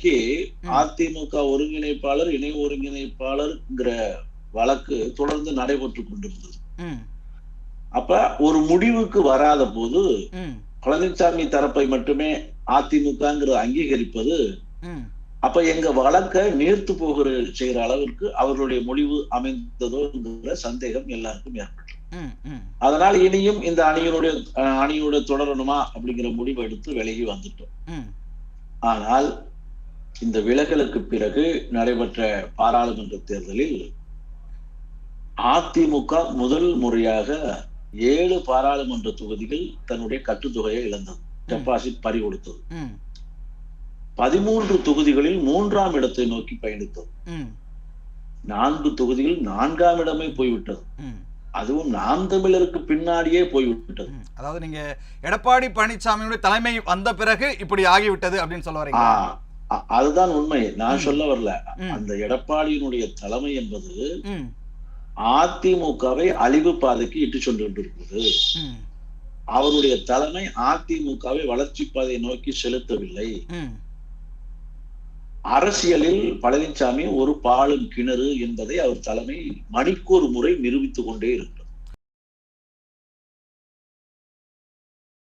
வரைக்கு ம், அதிமுக ஒருங்கிணைப்பாளர், இணை ஒருங்கிணைப்பாளர்ங்கிற வழக்கு தொடர்ந்து நடைபெற்று கொண்டிருந்தது. ம், அப்ப ஒரு முடிவுக்கு வராத போது ம், பழனிசாமி தரப்பை மட்டுமே அதிமுகங்கிறது அங்கீகரிப்பது, ம், அப்ப எங்க வழக்க நீர்த்து போகிற செய்யற அளவிற்கு அவர்களுடைய முடிவு அமைந்ததோங்கிற சந்தேகம் எல்லாருக்கும் ஏற்பட்டது. ம், ம், அதனால் இனியும் இந்த அணியோட தொடரணுமா அப்படிங்கிற முடிவு எடுத்து விலகி வந்துட்டோம். ம், ஆனால் இந்த விலகலுக்கு பிறகு நடைபெற்ற பாராளுமன்ற தேர்தலில் அதிமுக முதல் முறையாக 7 பாராளுமன்ற தொகுதிகள் தன்னுடைய கட்டுத்தொகையை இழந்தது, ம், டெபாசிட் பறி கொடுத்தது. ம், 13 தொகுதிகளில் 3ஆம் இடத்தை நோக்கி பயணித்தது. ம், 4 தொகுதிகள் 4ஆம் இடமே போய்விட்டது. ம், அதுவும் நாம் தமிழருக்கு பின்னாடியே போய்விட்டது. ம். அதாவது நீங்க எடப்பாடி பழனிசாமியுடைய தலைமை வந்த பிறகு இப்படி ஆகிவிட்டது அப்படின்னு சொல்ல ஆ, வரீங்களா? அதுதான் உண்மை. நான் ம், சொல்ல வரல. ம், அந்த எடப்பாடியினுடைய தலைமை என்பது ம், அதிமுகவை அழிவு பாதைக்கு இட்டு சென்று கொண்டிருக்கிறது. ம், அவருடைய தலைமை அதிமுகவை வளர்ச்சி பாதையை நோக்கி செலுத்தவில்லை. ம், அரசியலில் பழனிசாமி ஒரு பாழும் கிணறு என்பதை அவர் தலைமை மணிக்கொரு முறை நிரூபித்துக் கொண்டே இருக்கிறார்.